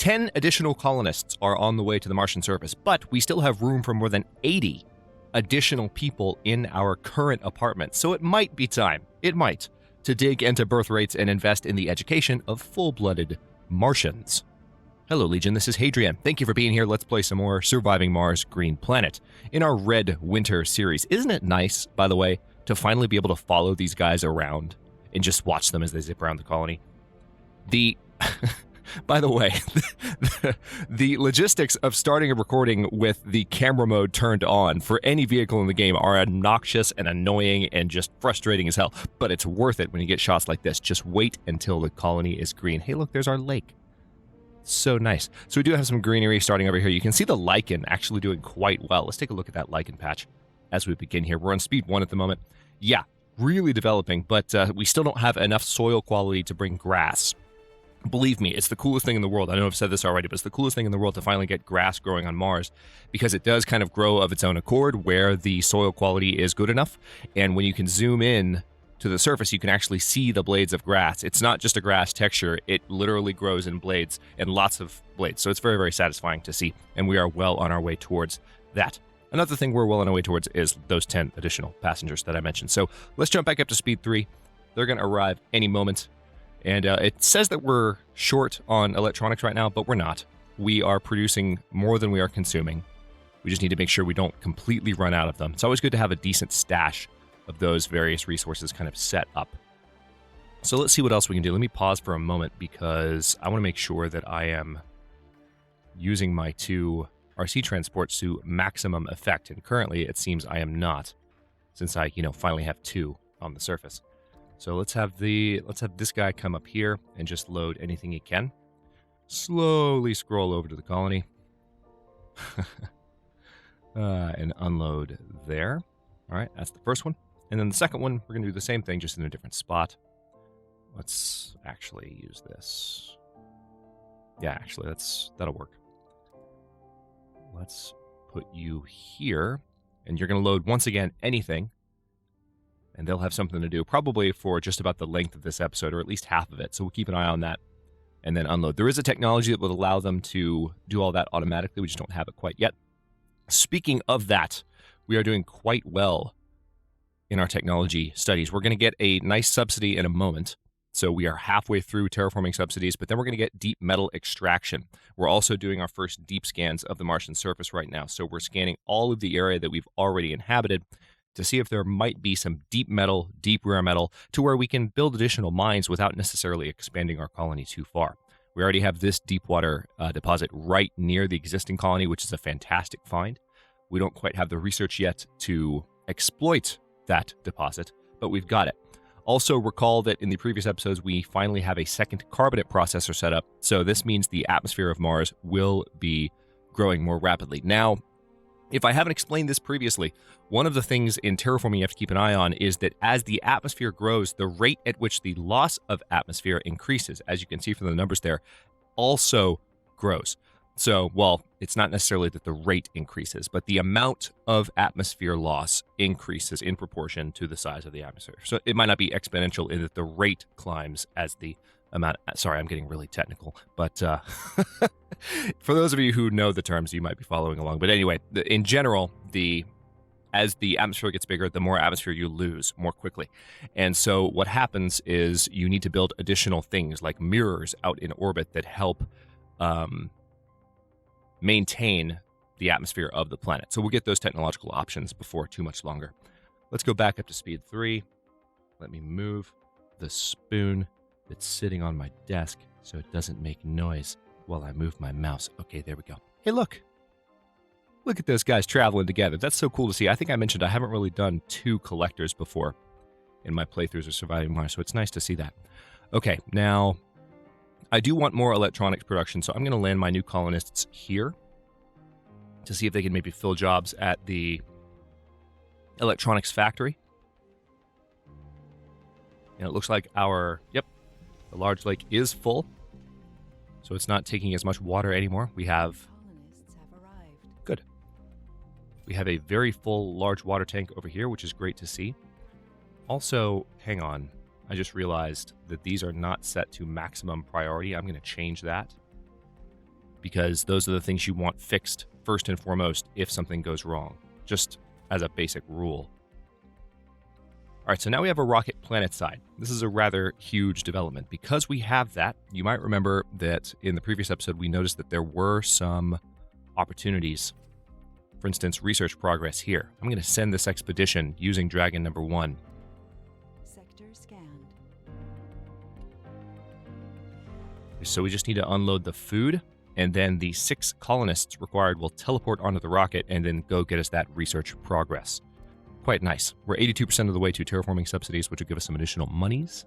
10 additional colonists are on the way to the Martian surface, but we still have room for more than 80 additional people in our current apartment. So it might be time, to dig into birth rates and invest in the education of full-blooded Martians. Hello, Legion. This is Hadrian. Thank you for being here. Let's play some more Surviving Mars Green Planet in our Red Winter series. Isn't it nice, by the way, to finally be able to follow these guys around and just watch them as they zip around the colony? By the way, the logistics of starting a recording with the camera mode turned on for any vehicle in the game are obnoxious and annoying and just frustrating as hell. But it's worth it when you get shots like this. Just wait until the colony is green. Hey, look, there's our lake. So nice. So we do have some greenery starting over here. You can see the lichen actually doing quite well. Let's take a look at that lichen patch as we begin here. We're on speed 1 at the moment. Yeah, really developing, but we still don't have enough soil quality to bring grass. Believe me, it's the coolest thing in the world. I know I've said this already, but it's the coolest thing in the world to finally get grass growing on Mars, because it does kind of grow of its own accord where the soil quality is good enough. And when you can zoom in to the surface, you can actually see the blades of grass. It's not just a grass texture. It literally grows in blades, and lots of blades. So it's very, very satisfying to see. And we are well on our way towards that. Another thing we're well on our way towards is those 10 additional passengers that I mentioned. So let's jump back up to speed 3. They're going to arrive any moment. And it says that we're short on electronics right now, but we're not. We are producing more than we are consuming. We just need to make sure we don't completely run out of them. It's always good to have a decent stash of those various resources kind of set up. So let's see what else we can do. Let me pause for a moment because I want to make sure that I am using my 2 RC transports to maximum effect. And currently it seems I am not, since I, finally have 2 on the surface. So let's have this guy come up here and just load anything he can. Slowly scroll over to the colony. And unload there. All right, that's the first one. And then the second one, we're going to do the same thing, just in a different spot. Let's actually use this. Yeah, actually, that'll work. Let's put you here. And you're going to load, once again, anything. And they'll have something to do, probably for just about the length of this episode, or at least half of it. So we'll keep an eye on that and then unload. There is a technology that would allow them to do all that automatically. We just don't have it quite yet. Speaking of that, we are doing quite well in our technology studies. We're going to get a nice subsidy in a moment. So we are halfway through terraforming subsidies, but then we're going to get deep metal extraction. We're also doing our first deep scans of the Martian surface right now. So we're scanning all of the area that we've already inhabited to see if there might be some deep metal, deep rare metal, to where we can build additional mines without necessarily expanding our colony too far. We already have this deep water deposit right near the existing colony, which is a fantastic find. We don't quite have the research yet to exploit that deposit, but we've got it. Also, recall that in the previous episodes, we finally have a second carbonate processor set up, so this means the atmosphere of Mars will be growing more rapidly. Now, if I haven't explained this previously, one of the things in terraforming you have to keep an eye on is that as the atmosphere grows, the rate at which the loss of atmosphere increases, as you can see from the numbers there, also grows. So, well, it's not necessarily that the rate increases, but the amount of atmosphere loss increases in proportion to the size of the atmosphere. So it might not be exponential in that the rate climbs as the amount. Sorry, I'm getting really technical, but for those of you who know the terms, you might be following along. But anyway, in general, as the atmosphere gets bigger, the more atmosphere you lose more quickly. And so what happens is you need to build additional things like mirrors out in orbit that help maintain the atmosphere of the planet. So we'll get those technological options before too much longer. Let's go back up to speed 3. Let me move the spoon that's sitting on my desk so it doesn't make noise while I move my mouse. Okay, there we go. Hey, look. Look at those guys traveling together. That's so cool to see. I think I mentioned I haven't really done 2 collectors before in my playthroughs of Surviving Mars, so it's nice to see that. Okay, now I do want more electronics production, so I'm going to land my new colonists here to see if they can maybe fill jobs at the electronics factory. And it looks like the large lake is full, so it's not taking as much water anymore. We have good. We have a very full large water tank over here, which is great to see. Also, hang on. I just realized that these are not set to maximum priority. I'm going to change that. because those are the things you want fixed first and foremost if something goes wrong, just as a basic rule. All right, so now we have a rocket planet side. This is a rather huge development. Because we have that, you might remember that in the previous episode, we noticed that there were some opportunities. For instance, research progress here. I'm going to send this expedition using Dragon number 1. Sector scanned. So we just need to unload the food, and then the 6 colonists required will teleport onto the rocket and then go get us that research progress. Quite nice. We're 82% of the way to terraforming subsidies, which will give us some additional monies.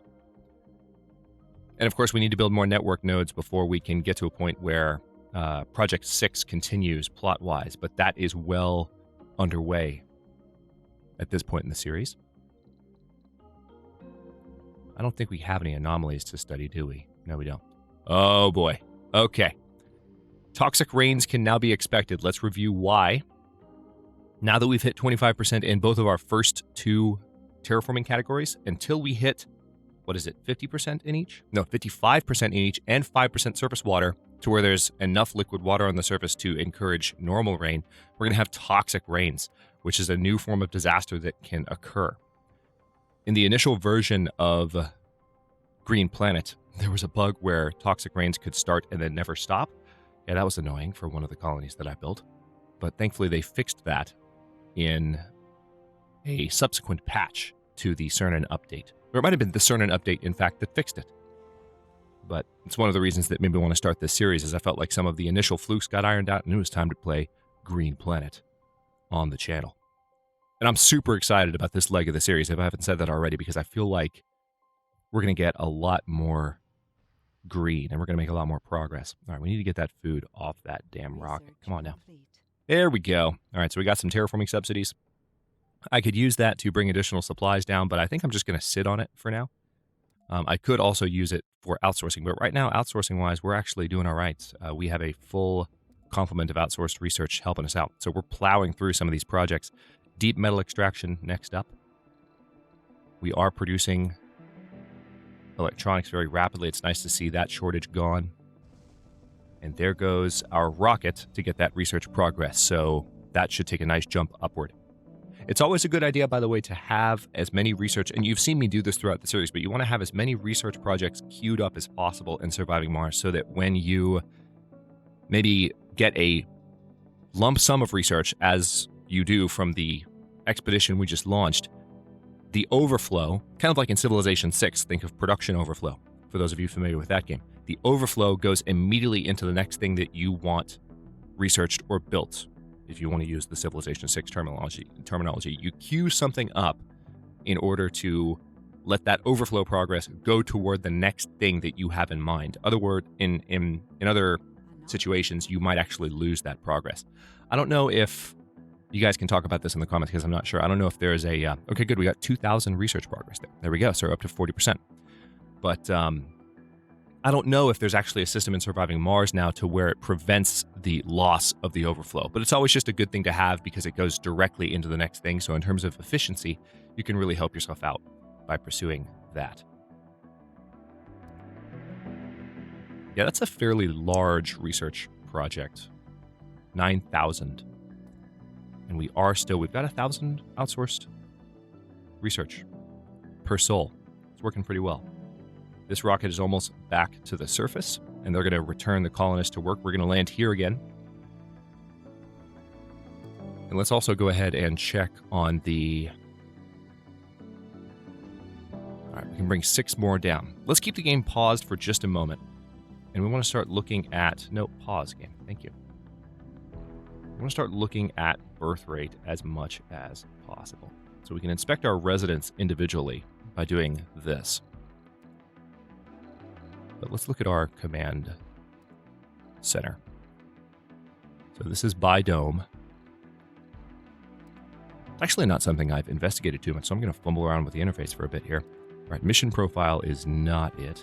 And of course, we need to build more network nodes before we can get to a point where Project 6 continues plot-wise, but that is well underway at this point in the series. I don't think we have any anomalies to study, do we? No, we don't. Oh boy. Okay. Toxic rains can now be expected. Let's review why. Now that we've hit 25% in both of our first 2 terraforming categories, until we hit, 50% in each? No, 55% in each, and 5% surface water, to where there's enough liquid water on the surface to encourage normal rain, we're going to have toxic rains, which is a new form of disaster that can occur. In the initial version of Green Planet, there was a bug where toxic rains could start and then never stop. Yeah, that was annoying for one of the colonies that I built. But thankfully they fixed that in a subsequent patch to the Cernan update. Or it might have been the Cernan update, in fact, that fixed it. But it's one of the reasons that made me want to start this series, is I felt like some of the initial flukes got ironed out and it was time to play Green Planet on the channel. And I'm super excited about this leg of the series, if I haven't said that already, because I feel like we're going to get a lot more green and we're going to make a lot more progress. All right, we need to get that food off that damn rocket. Come on now. There we go. All right, so we got some terraforming subsidies. I could use that to bring additional supplies down, but I think I'm just going to sit on it for now. I could also use it for outsourcing, but right now, outsourcing-wise, we're actually doing all right. We have a full complement of outsourced research helping us out. So we're plowing through some of these projects. Deep metal extraction next up. We are producing electronics very rapidly. It's nice to see that shortage gone. And there goes our rocket to get that research progress. So that should take a nice jump upward. It's always a good idea, by the way, to have as many research, and you've seen me do this throughout the series, but you want to have as many research projects queued up as possible in Surviving Mars so that when you maybe get a lump sum of research, as you do from the expedition we just launched, the overflow, kind of like in Civilization 6, think of production overflow, for those of you familiar with that game. The overflow goes immediately into the next thing that you want researched or built. If you want to use the Civilization 6 terminology, you queue something up in order to let that overflow progress go toward the next thing that you have in mind. In other situations, you might actually lose that progress. I don't know if you guys can talk about this in the comments because I'm not sure. I don't know if there's a... okay, good. We got 2,000 research progress there. There we go. So we're up to 40%. But I don't know if there's actually a system in Surviving Mars now to where it prevents the loss of the overflow. But it's always just a good thing to have because it goes directly into the next thing. So in terms of efficiency, you can really help yourself out by pursuing that. Yeah, that's a fairly large research project. 9,000. And we've got 1,000 outsourced research per soul. It's working pretty well. This rocket is almost back to the surface, and they're going to return the colonists to work. We're going to land here again. And let's also go ahead and check on the... All right, we can bring 6 more down. Let's keep the game paused for just a moment. And we want to start looking at... No, pause game. Thank you. We want to start looking at birth rate as much as possible. So we can inspect our residents individually by doing this. But let's look at our command center. So this is by dome. It's actually not something I've investigated too much, so I'm going to fumble around with the interface for a bit here. All right, mission profile is not it.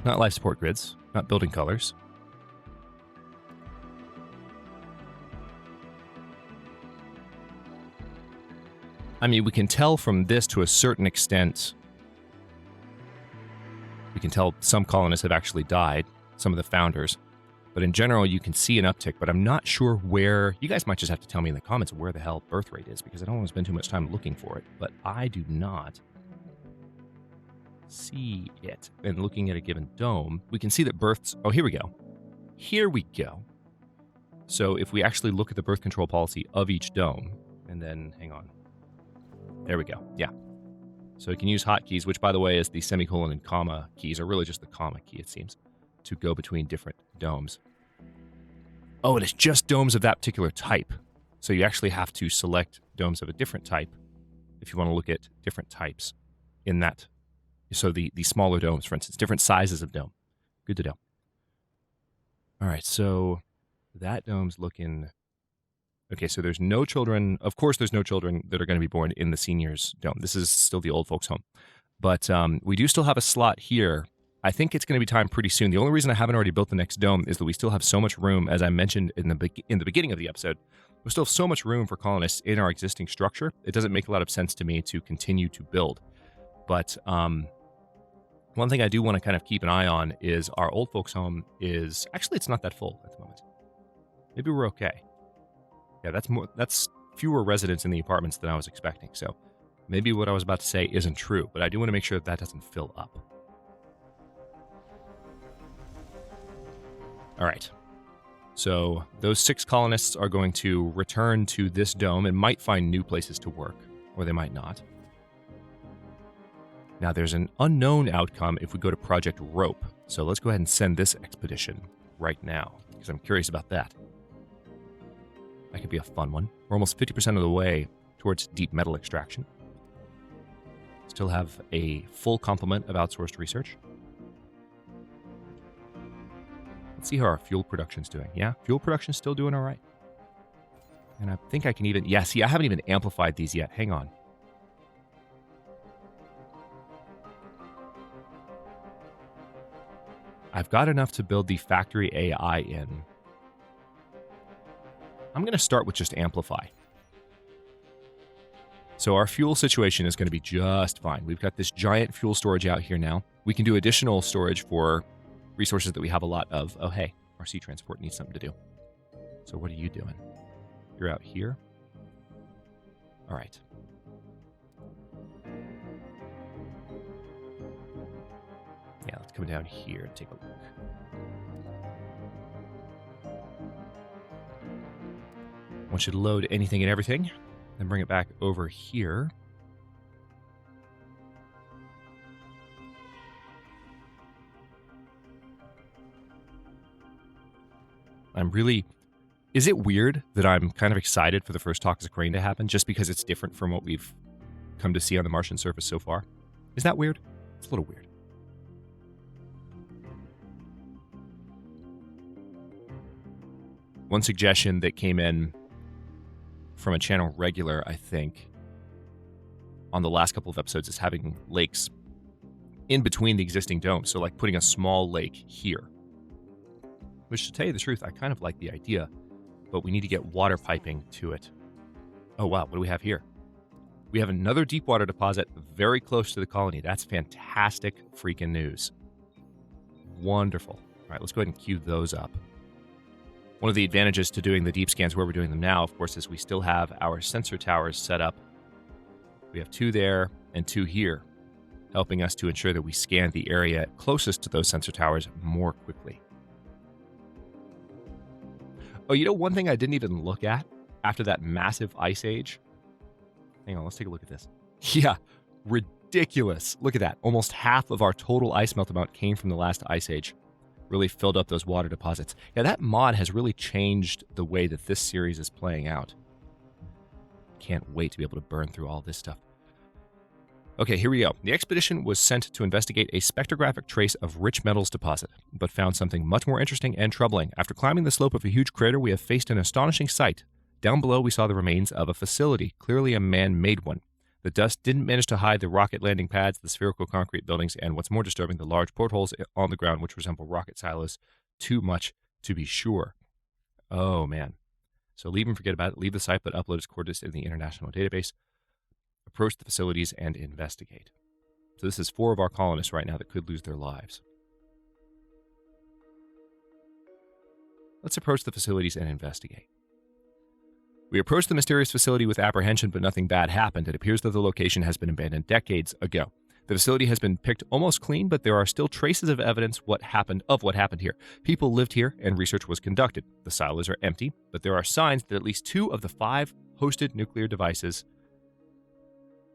Not life support grids, not building colors. I mean, we can tell from this to a certain extent. We can tell some colonists have actually died, some of the founders. But in general, you can see an uptick, but I'm not sure where. You guys might just have to tell me in the comments where the hell birth rate is, because I don't want to spend too much time looking for it. But I do not see it. And looking at a given dome, we can see that births. Oh, here we go. Here we go. So if we actually look at the birth control policy of each dome, and then hang on. There we go. Yeah. So you can use hotkeys, which, by the way, is the semicolon and comma keys, or really just the comma key, it seems, to go between different domes. Oh, and it's just domes of that particular type. So you actually have to select domes of a different type if you want to look at different types in that. So the smaller domes, for instance, different sizes of dome. Good to know. All right, so that dome's looking... Okay, so there's no children. Of course, there's no children that are going to be born in the seniors dome. This is still the old folks' home. But we do still have a slot here. I think it's going to be time pretty soon. The only reason I haven't already built the next dome is that we still have so much room, as I mentioned in the beginning of the episode. We still have so much room for colonists in our existing structure. It doesn't make a lot of sense to me to continue to build. But one thing I do want to kind of keep an eye on is our old folks' home is... Actually, it's not that full at the moment. Maybe we're okay. Yeah, that's fewer residents in the apartments than I was expecting. So maybe what I was about to say isn't true, but I do want to make sure that doesn't fill up. All right. So those 6 colonists are going to return to this dome and might find new places to work, or they might not. Now, there's an unknown outcome if we go to Project Rope. So let's go ahead and send this expedition right now, because I'm curious about that. That could be a fun one. We're almost 50% of the way towards deep metal extraction. Still have a full complement of outsourced research. Let's see how our fuel production's doing. Yeah, fuel production's still doing all right. And I think I can even... Yeah, see, I haven't even amplified these yet. Hang on. I've got enough to build the factory AI in. I'm going to start with just amplify. So our fuel situation is going to be just fine. We've got this giant fuel storage out here now. We can do additional storage for resources that we have a lot of. Oh, hey, our sea transport needs something to do. So what are you doing? You're out here? All right. Yeah, let's come down here and take a look. One should load anything and everything, then bring it back over here. I'm really... Is it weird that I'm kind of excited for the first toxic rain to happen just because it's different from what we've come to see on the Martian surface so far? Is that weird? It's a little weird. One suggestion that came in from a channel regular, I think, on the last couple of episodes is having lakes in between the existing domes. So like putting a small lake here. Which, to tell you the truth, I kind of like the idea, but we need to get water piping to it. Oh, wow. What do we have here? We have another deep water deposit very close to the colony. That's fantastic freaking news. Wonderful. All right, let's go ahead and queue those up. One of the advantages to doing the deep scans where we're doing them now, of course, is we still have our sensor towers set up. We have 2 there and 2 here, helping us to ensure that we scan the area closest to those sensor towers more quickly. Oh, you know, one thing I didn't even look at after that massive ice age? Hang on, let's take a look at this. Yeah, ridiculous. Look at that. Almost half of our total ice melt amount came from the last ice age. Really filled up those water deposits. Yeah, that mod has really changed the way that this series is playing out. Can't wait to be able to burn through all this stuff. Okay, here we go. The expedition was sent to investigate a spectrographic trace of rich metals deposit, but found something much more interesting and troubling. After climbing the slope of a huge crater, we have faced an astonishing sight. Down below, we saw the remains of a facility, clearly a man-made one. The dust didn't manage to hide the rocket landing pads, the spherical concrete buildings, and what's more disturbing, the large portholes on the ground which resemble rocket silos. Too much to be sure. Oh, man. So leave and forget about it. Leave the site, but upload its coordinates in the international database. Approach the facilities and investigate. So this is 4 of our colonists right now that could lose their lives. Let's approach the facilities and investigate. We approached the mysterious facility with apprehension, but nothing bad happened. It appears that the location has been abandoned decades ago. The facility has been picked almost clean, but there are still traces of evidence what happened here. People lived here, and research was conducted. The silos are empty, but there are signs that at least 2 of the 5 hosted nuclear devices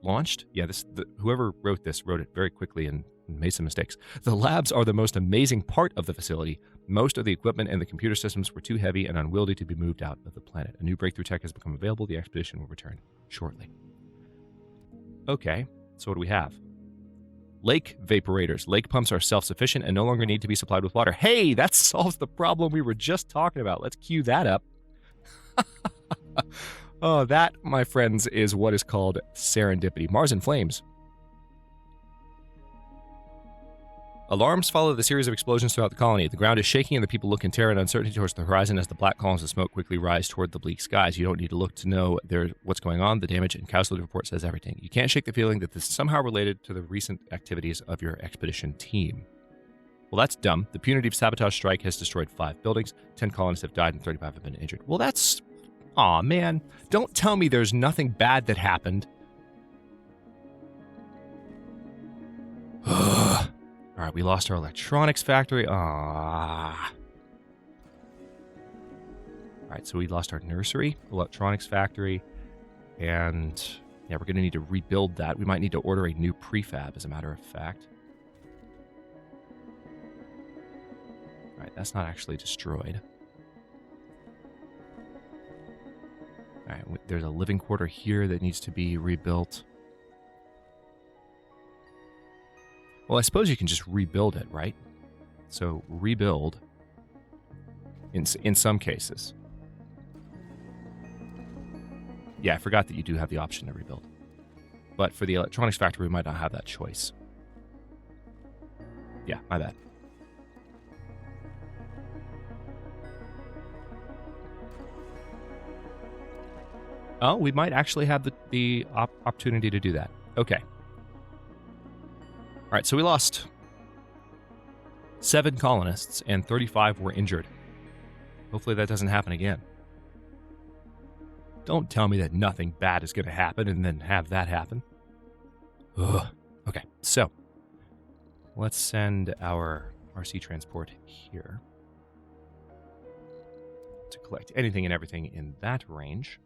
launched. Yeah, whoever wrote this wrote it very quickly and made some mistakes. The labs are the most amazing part of the facility. Most of the equipment and the computer systems were too heavy and unwieldy to be moved out of the planet. A new breakthrough tech has become available. The expedition will return shortly. Okay, so what do we have? Lake vaporators. Lake pumps are self-sufficient and no longer need to be supplied with water. Hey, that solves the problem we were just talking about. Let's cue that up. Oh, that, my friends, is what is called serendipity. Mars in flames. Alarms follow the series of explosions throughout the colony. The ground is shaking and the people look in terror and uncertainty towards the horizon as the black columns of smoke quickly rise toward the bleak skies. You don't need to look to know what's going on. The damage and casualty report says everything. You can't shake the feeling that this is somehow related to the recent activities of your expedition team. Well, that's dumb. The punitive sabotage strike has destroyed 5 buildings. 10 colonists have died and 35 have been injured. Well, that's... Aw, man. Don't tell me there's nothing bad that happened. All right, we lost our electronics factory. All right, so we lost our nursery, electronics factory, and yeah, we're going to need to rebuild that. We might need to order a new prefab, as a matter of fact. All right, that's not actually destroyed. All right, there's a living quarter here that needs to be rebuilt. Well, I suppose you can just rebuild it, right? So rebuild in some cases. Yeah, I forgot that you do have the option to rebuild. But for the electronics factory, we might not have that choice. Yeah, my bad. Oh, we might actually have the opportunity to do that. Okay. All right, so we lost 7 colonists and 35 were injured. Hopefully that doesn't happen again. Don't tell me that nothing bad is going to happen and then have that happen. Ugh. Okay, so let's send our RC transport here to collect anything and everything in that range.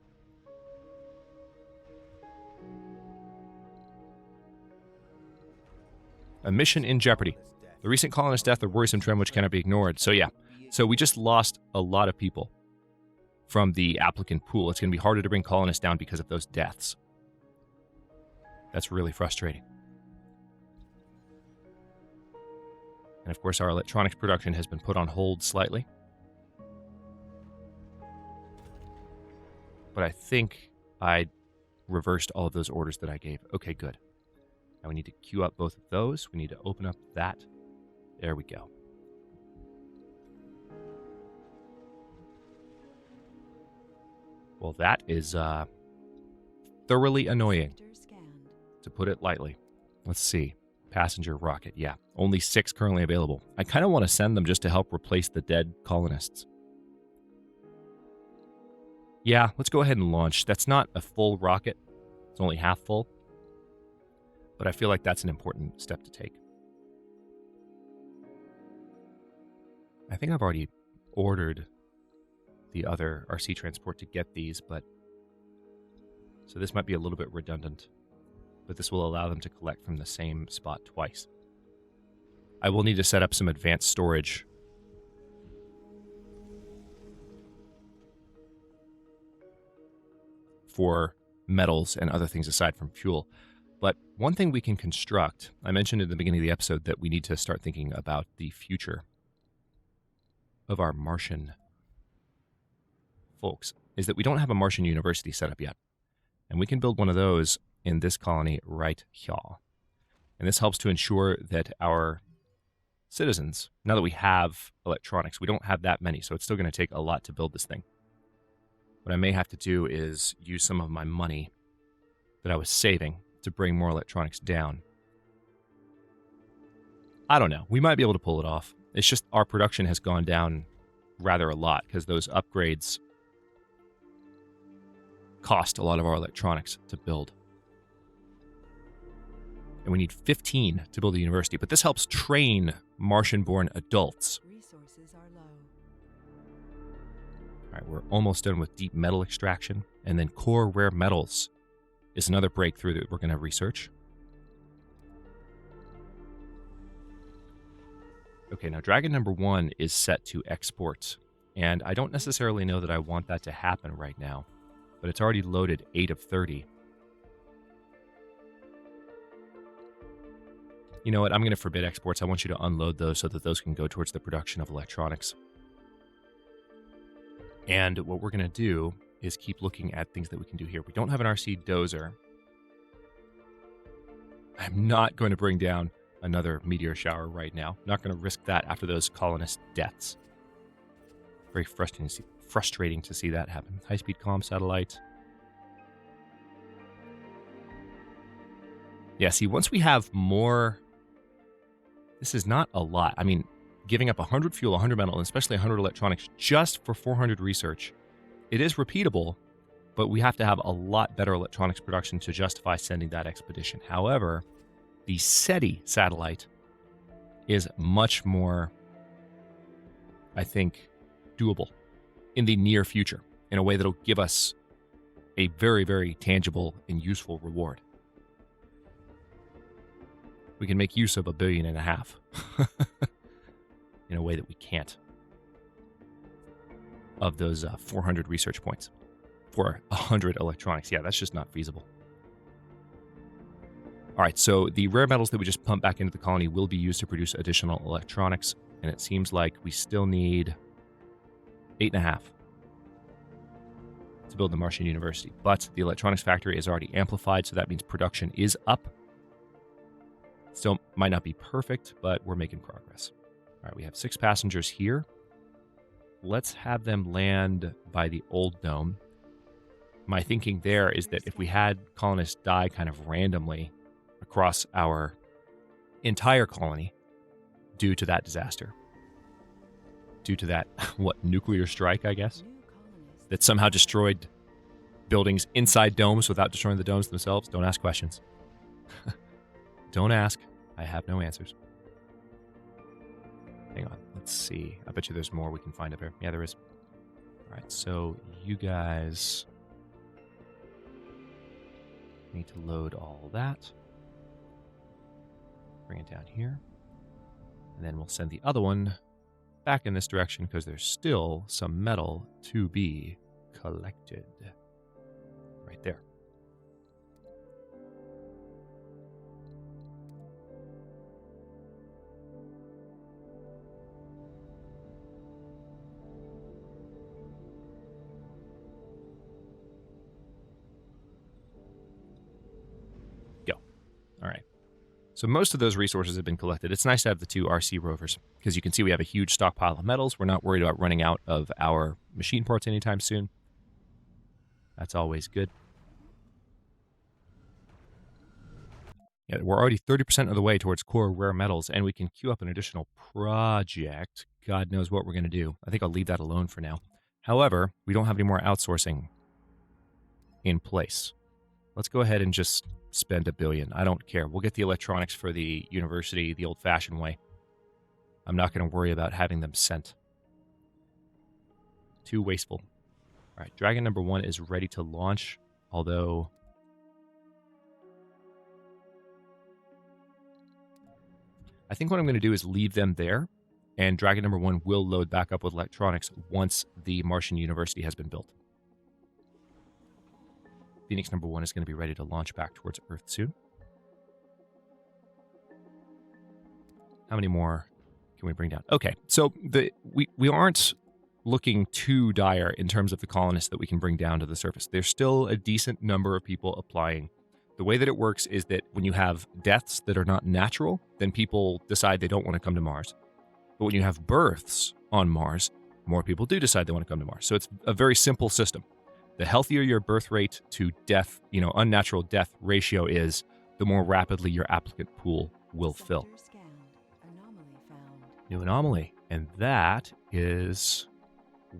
A mission in jeopardy. The recent colonist death, a worrisome trend which cannot be ignored. So yeah, so we just lost a lot of people from the applicant pool. It's going to be harder to bring colonists down because of those deaths. That's really frustrating. And of course, our electronics production has been put on hold slightly. But I think I reversed all of those orders that I gave. Okay, good. Now we need to queue up both of those. We need to open up that. There we go. Well, that is thoroughly annoying, to put it lightly. Let's see. Passenger rocket. Yeah, only 6 currently available. I kind of want to send them just to help replace the dead colonists. Yeah, let's go ahead and launch. That's not a full rocket. It's only half full. But I feel like that's an important step to take. I think I've already ordered the other RC transport to get these, but so this might be a little bit redundant, but this will allow them to collect from the same spot twice. I will need to set up some advanced storage for metals and other things aside from fuel. But one thing we can construct, I mentioned at the beginning of the episode that we need to start thinking about the future of our Martian folks, is that we don't have a Martian university set up yet. And we can build one of those in this colony right here. And this helps to ensure that our citizens, now that we have electronics, we don't have that many, so it's still going to take a lot to build this thing. What I may have to do is use some of my money that I was saving to bring more electronics down. I don't know. We might be able to pull it off. It's just our production has gone down rather a lot because those upgrades cost a lot of our electronics to build. And we need 15 to build a university. But this helps train Martian-born adults. Resources are low. All right, we're almost done with deep metal extraction. And then core rare metals is another breakthrough that we're going to research. Okay, now Dragon number 1 is set to export. And I don't necessarily know that I want that to happen right now. But it's already loaded 8 of 30. You know what? I'm going to forbid exports. I want you to unload those so that those can go towards the production of electronics. And what we're going to do is keep looking at things that we can do here. We don't have an RC dozer. I'm not going to bring down another meteor shower right now. Not going to risk that after those colonist deaths. Very frustrating to see that happen. High-speed comm satellite. Yeah, see, once we have more... This is not a lot. I mean, giving up 100 fuel, 100 metal, and especially 100 electronics just for 400 research. It is repeatable, but we have to have a lot better electronics production to justify sending that expedition. However, the SETI satellite is much more, I think, doable in the near future in a way that'll give us a very, very tangible and useful reward. We can make use of $1.5 billion in a way that we can't of those 400 research points for 100 electronics. Yeah, that's just not feasible. All right, so the rare metals that we just pumped back into the colony will be used to produce additional electronics, and it seems like we still need 8.5 to build the Martian University. But the electronics factory is already amplified, so that means production is up. Still might not be perfect, but we're making progress. All right, we have 6 passengers here. Let's have them land by the old dome. My thinking there is that if we had colonists die kind of randomly across our entire colony due to that disaster, due to that, nuclear strike, I guess, that somehow destroyed buildings inside domes without destroying the domes themselves, don't ask questions. Don't ask. I have no answers. Hang on. Let's see. I bet you there's more we can find up here. Yeah, there is. All right. So you guys need to load all that. Bring it down here. And then we'll send the other one back in this direction because there's still some metal to be collected. Right there. All right. So most of those resources have been collected. It's nice to have the 2 RC rovers because you can see we have a huge stockpile of metals. We're not worried about running out of our machine parts anytime soon. That's always good. Yeah, we're already 30% of the way towards core rare metals, and we can queue up an additional project. God knows what we're going to do. I think I'll leave that alone for now. However, we don't have any more outsourcing in place. Let's go ahead and just spend $1 billion. I don't care. We'll get the electronics for the university the old-fashioned way. I'm not going to worry about having them sent. Too wasteful. All right, Dragon number 1 is ready to launch, although I think what I'm going to do is leave them there, and Dragon number 1 will load back up with electronics once the Martian University has been built. Phoenix number 1 is going to be ready to launch back towards Earth soon. How many more can we bring down? Okay, so we aren't looking too dire in terms of the colonists that we can bring down to the surface. There's still a decent number of people applying. The way that it works is that when you have deaths that are not natural, then people decide they don't want to come to Mars. But when you have births on Mars, more people do decide they want to come to Mars. So it's a very simple system. The healthier your birth rate to death, unnatural death ratio is, the more rapidly your applicant pool will fill. Sector scanned. Anomaly found. New anomaly. And that is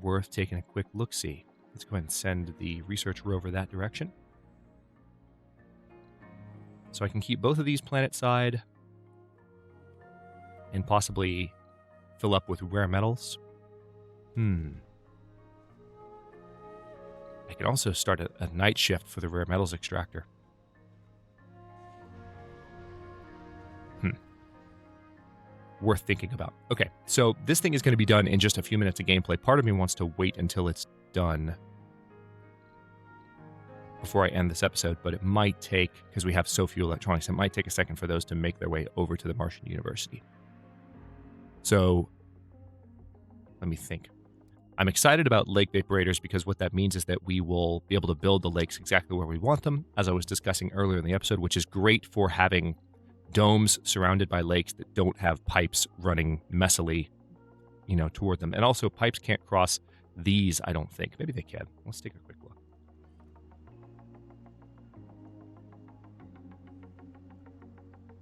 worth taking a quick look-see. Let's go ahead and send the research rover that direction. So I can keep both of these planet-side and possibly fill up with rare metals. I can also start a night shift for the rare metals extractor. Worth thinking about. Okay, so this thing is going to be done in just a few minutes of gameplay. Part of me wants to wait until it's done before I end this episode, but it might take, because we have so few electronics, it might take a second for those to make their way over to the Martian University. So, let me think. I'm excited about lake vaporators because what that means is that we will be able to build the lakes exactly where we want them, as I was discussing earlier in the episode, which is great for having domes surrounded by lakes that don't have pipes running messily, toward them. And also, pipes can't cross these, I don't think. Maybe they can. Let's take a quick look.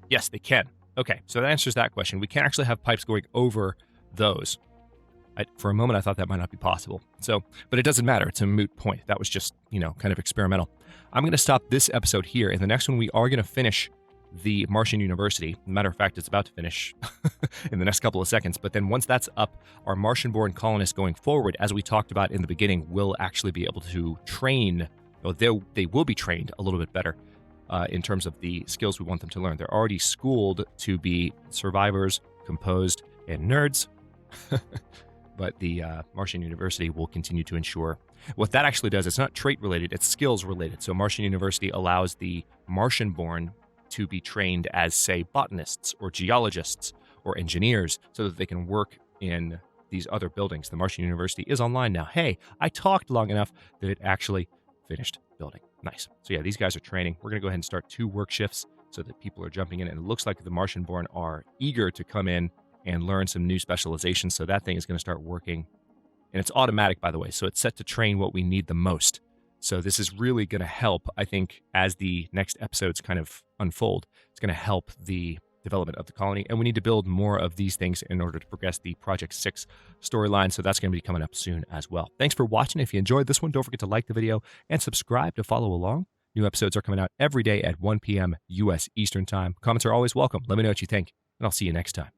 Yes, they can. Okay, so that answers that question. We can actually have pipes going over those. For a moment, I thought that might not be possible. But it doesn't matter. It's a moot point. That was just, kind of experimental. I'm going to stop this episode here. In the next one, we are going to finish the Martian University. Matter of fact, it's about to finish in the next couple of seconds. But then once that's up, our Martian-born colonists going forward, as we talked about in the beginning, will actually be able to train, they will be trained a little bit better in terms of the skills we want them to learn. They're already schooled to be survivors, composed, and nerds. But the Martian University will continue to ensure. What that actually does, it's not trait-related, it's skills-related. So Martian University allows the Martian-born to be trained as, say, botanists or geologists or engineers so that they can work in these other buildings. The Martian University is online now. Hey, I talked long enough that it actually finished building. Nice. So yeah, these guys are training. We're going to go ahead and start 2 work shifts so that people are jumping in. And it looks like the Martian-born are eager to come in and learn some new specializations. So that thing is going to start working. And it's automatic, by the way. So it's set to train what we need the most. So this is really going to help, I think, as the next episodes kind of unfold. It's going to help the development of the colony. And we need to build more of these things in order to progress the Project 6 storyline. So that's going to be coming up soon as well. Thanks for watching. If you enjoyed this one, don't forget to like the video and subscribe to follow along. New episodes are coming out every day at 1 p.m. U.S. Eastern Time. Comments are always welcome. Let me know what you think, and I'll see you next time.